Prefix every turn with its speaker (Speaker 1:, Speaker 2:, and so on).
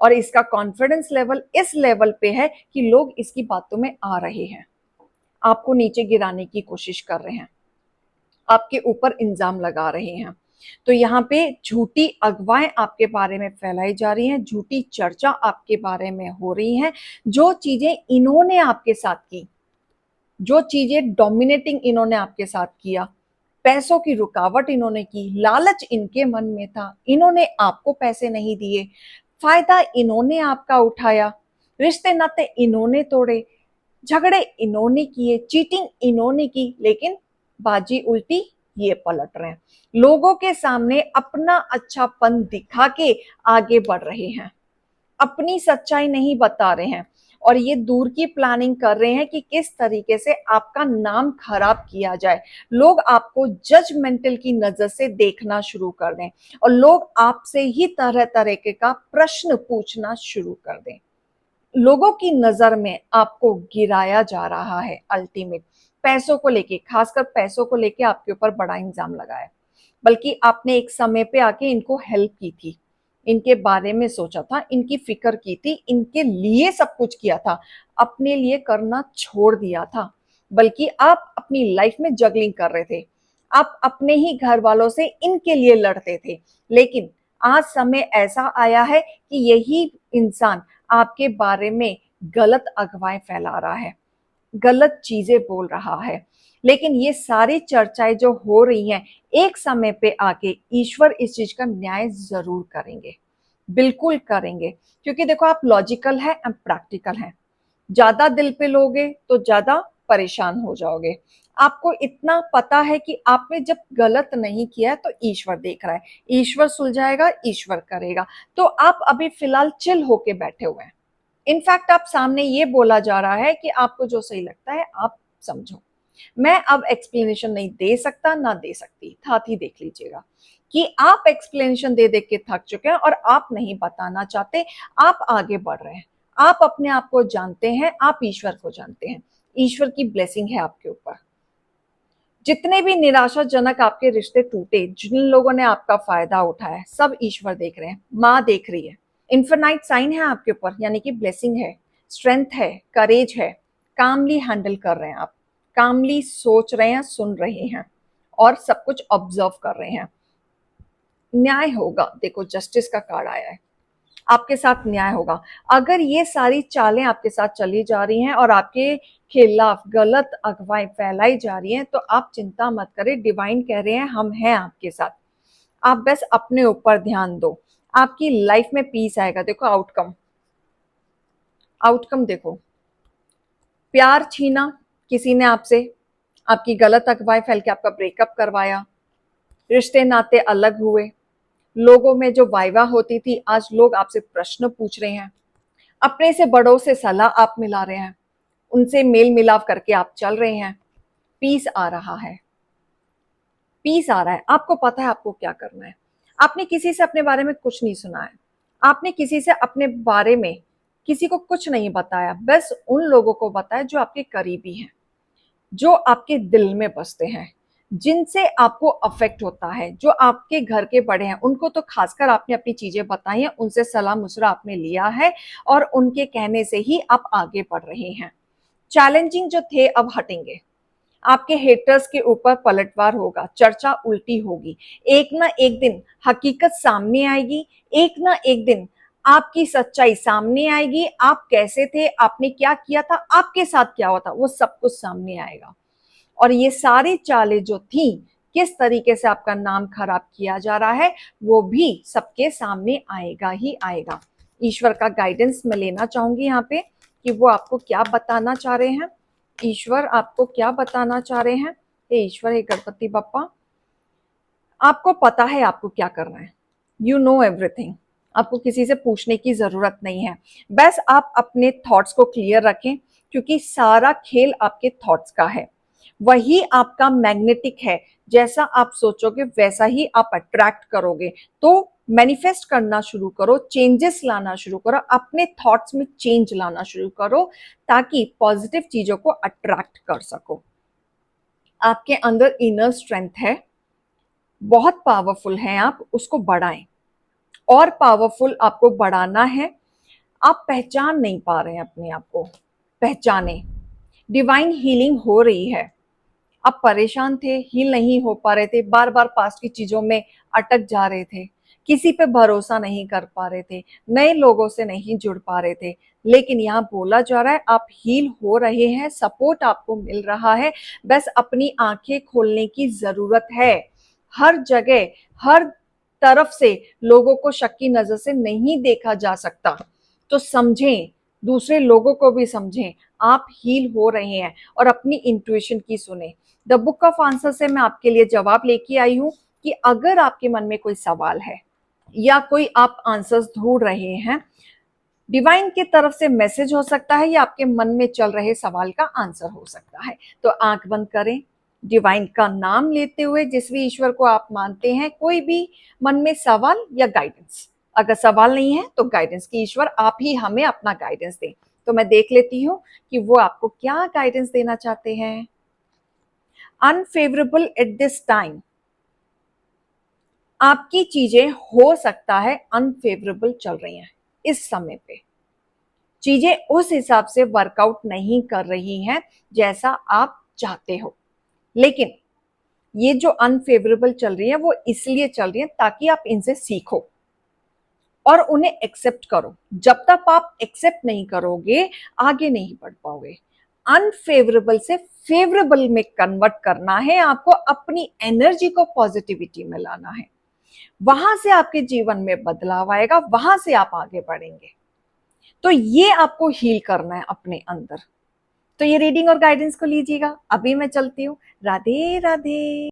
Speaker 1: और इसका confidence level इस लेवल पे है कि लोग इसकी बातों में आ रहे हैं, आपको नीचे गिराने की कोशिश कर रहे हैं, आपके ऊपर इल्जाम लगा रहे हैं। तो यहाँ पे झूठी अगवाएं आपके बारे में फैलाई जा रही हैं, झूठी चर्चा आपके बारे में हो रही है। जो चीजें इन्होंने आपके साथ की, जो चीजें डोमिनेटिंग इन्होंने आपके साथ किया, पैसों की रुकावट इन्होंने की, लालच इनके मन में था, इन्होंने आपको पैसे नहीं दिए, फायदा इन्होंने आपका उठाया, रिश्ते नाते इन्होंने तोड़े, झगड़े इन्होंने किए, चीटिंग इन्होंने की, लेकिन बाजी उल्टी ये पलट रहे हैं, लोगों के सामने अपना अच्छापन दिखा के आगे बढ़ रहे हैं, अपनी सच्चाई नहीं बता रहे हैं, और ये दूर की प्लानिंग कर रहे हैं कि किस तरीके से आपका नाम खराब किया जाए, लोग आपको जजमेंटल की नजर से देखना शुरू कर दें और लोग आपसे ही तरह तरह के का प्रश्न पूछना शुरू कर दें। लोगों की नजर में आपको गिराया जा रहा है। अल्टीमेट पैसों को लेके, खासकर पैसों को लेके आपके ऊपर बड़ा इल्जाम लगा है, बल्कि आपने एक समय पे आके इनको हेल्प की थी, इनके बारे में सोचा था, इनकी फिक्र की थी, इनके लिए सब कुछ किया था, अपने लिए करना छोड़ दिया था, बल्कि आप अपनी लाइफ में जगलिंग कर रहे थे, आप अपने ही घर वालों से इनके लिए लड़ते थे। लेकिन आज समय ऐसा आया है कि यही इंसान आपके बारे में गलत अफवाहें फैला रहा है, गलत चीजें बोल रहा है। लेकिन ये सारी चर्चाएं जो हो रही हैं, एक समय पे आके ईश्वर इस चीज का न्याय जरूर करेंगे, बिल्कुल करेंगे, क्योंकि देखो आप लॉजिकल है, आप प्रैक्टिकल हैं। ज्यादा दिल पे लोगे तो ज्यादा परेशान हो जाओगे। आपको इतना पता है कि आपने जब गलत नहीं किया है तो ईश्वर देख रहा है, ईश्वर सुलझाएगा, ईश्वर करेगा। तो आप अभी फिलहाल चिल होके बैठे हुए हैं। इनफैक्ट आप सामने ये बोला जा रहा है कि आपको जो सही लगता है आप समझो। मैं अब एक्सप्लेनेशन नहीं दे सकता, ना दे सकती, साथ ही देख लीजिएगा कि आप एक्सप्लेनेशन दे दे के थक चुके हैं और आप नहीं बताना चाहते, आप आगे बढ़ रहे हैं, आप अपने आप को जानते हैं, आप ईश्वर को जानते हैं, ईश्वर की ब्लेसिंग है आपके ऊपर। जितने भी निराशाजनक आपके रिश्ते टूटे, जिन लोगों ने आपका फायदा उठाया, सब ईश्वर देख रहे हैं, माँ देख रही है, इन्फिनाइट साइन है आपके ऊपर, यानी कि ब्लेसिंग है, स्ट्रेंथ है, करेज है, कामली हैंडल कर रहे हैं आप, कामली सोच रहे हैं, सुन रहे हैं और सब कुछ ऑब्जर्व कर रहे हैं। न्याय होगा, देखो जस्टिस का कार्ड आया है, आपके साथ न्याय होगा। अगर ये सारी चालें आपके साथ चली जा रही हैं और आपके खिलाफ गलत अफवाहें फैलाई जा रही हैं, तो आप चिंता मत करें, डिवाइन कह रहे हैं हम हैं आपके साथ, आप बस अपने ऊपर ध्यान दो, आपकी लाइफ में पीस आएगा। देखो आउटकम, आउटकम देखो, प्यार छीना किसी ने आपसे, आपकी गलत अफवाहें फैल के आपका ब्रेकअप करवाया, रिश्ते नाते अलग हुए, लोगों में जो वाइवा होती थी आज लोग आपसे प्रश्न पूछ रहे हैं, अपने से बड़ों से सलाह आप मिला रहे हैं, उनसे मेल मिलाप करके आप चल रहे हैं, पीस आ रहा है, पीस आ रहा है, आपको पता है आपको क्या करना है। आपने किसी से अपने बारे में कुछ नहीं सुना है, आपने किसी से अपने बारे में किसी को कुछ नहीं बताया, बस उन लोगों को बताया जो आपके करीबी हैं, जो आपके दिल में बसते हैं, जिनसे आपको अफेक्ट होता है, जो आपके घर के बड़े हैं, उनको तो खासकर आपने अपनी चीजें बताई हैं, उनसे सलाह मुशरा आपने लिया है और उनके कहने से ही आप आगे बढ़ रहे हैं। चैलेंजिंग जो थे अब हटेंगे, आपके हेटर्स के ऊपर पलटवार होगा, चर्चा उल्टी होगी, एक ना एक दिन हकीकत सामने आएगी, एक ना एक दिन आपकी सच्चाई सामने आएगी, आप कैसे थे, आपने क्या किया था, आपके साथ क्या हुआ था, वो सब कुछ सामने आएगा। और ये सारी चालें जो थी, किस तरीके से आपका नाम खराब किया जा रहा है, वो भी सबके सामने आएगा ही आएगा। ईश्वर का गाइडेंस मैं लेना चाहूंगी यहाँ पे कि वो आपको क्या बताना चाह रहे हैं, ईश्वर आपको क्या बताना चाह रहे हैं। हे ईश्वर, हे गणपति बप्पा, आपको पता है आपको क्या करना है, यू नो एवरीथिंग, आपको किसी से पूछने की जरूरत नहीं है, बस आप अपने थॉट्स को क्लियर रखें, क्योंकि सारा खेल आपके थॉट्स का है, वही आपका मैग्नेटिक है, जैसा आप सोचोगे वैसा ही आप अट्रैक्ट करोगे। तो मैनिफेस्ट करना शुरू करो, चेंजेस लाना शुरू करो, अपने थॉट्स में चेंज लाना शुरू करो, ताकि पॉजिटिव चीजों को अट्रैक्ट कर सको। आपके अंदर इनर स्ट्रेंथ है, बहुत पावरफुल है आप, उसको बढ़ाएं, और पावरफुल आपको बढ़ाना है, आप पहचान नहीं पा रहे हैं अपने आप को, पहचाने। डिवाइन हीलिंग हो रही है। आप परेशान थे, हील नहीं हो पा रहे थे, बार बार पास्ट की चीजों में अटक जा रहे थे, किसी पे भरोसा नहीं कर पा रहे थे, नए लोगों से नहीं जुड़ पा रहे थे, लेकिन यहाँ बोला जा रहा है आप हील हो रहे हैं, सपोर्ट आपको मिल रहा है, बस अपनी आंखें खोलने की जरूरत है। हर जगह, हर तरफ से लोगों को शक की नजर से नहीं देखा जा सकता। तो समझें, दूसरे लोगों को भी समझें, आप हील हो रहे हैं और अपनी इंट्यूशन की सुने। द बुक ऑफ आंसर से मैं आपके लिए जवाब लेके आई हूं कि अगर आपके मन में कोई सवाल है या कोई आप आंसर्स ढूंढ रहे हैं, डिवाइन की तरफ से मैसेज हो सकता है या आपके मन में चल रहे सवाल का आंसर हो सकता है। तो आंख बंद करें, डिवाइन का नाम लेते हुए, जिस भी ईश्वर को आप मानते हैं, कोई भी मन में सवाल या गाइडेंस, अगर सवाल नहीं है तो गाइडेंस की ईश्वर आप ही हमें अपना गाइडेंस दें। तो मैं देख लेती हूँ कि वो आपको क्या गाइडेंस देना चाहते हैं। अनफेवरेबल एट दिस टाइम, आपकी चीजें हो सकता है अनफेवरेबल चल रही हैं इस समय पे, चीजें उस हिसाब से वर्कआउट नहीं कर रही हैं जैसा आप चाहते हो, लेकिन ये जो अनफेवरेबल चल रही है वो इसलिए चल रही है ताकि आप इनसे सीखो और उन्हें एक्सेप्ट करो। जब तक आप एक्सेप्ट नहीं करोगे आगे नहीं बढ़ पाओगे। अनफेवरेबल से फेवरेबल में कन्वर्ट करना है आपको, अपनी एनर्जी को पॉजिटिविटी में लाना है, वहां से आपके जीवन में बदलाव आएगा, वहां से आप आगे बढ़ेंगे। तो ये आपको हील करना है अपने अंदर। तो ये रीडिंग और गाइडेंस को लीजिएगा। अभी मैं चलती हूँ। राधे राधे।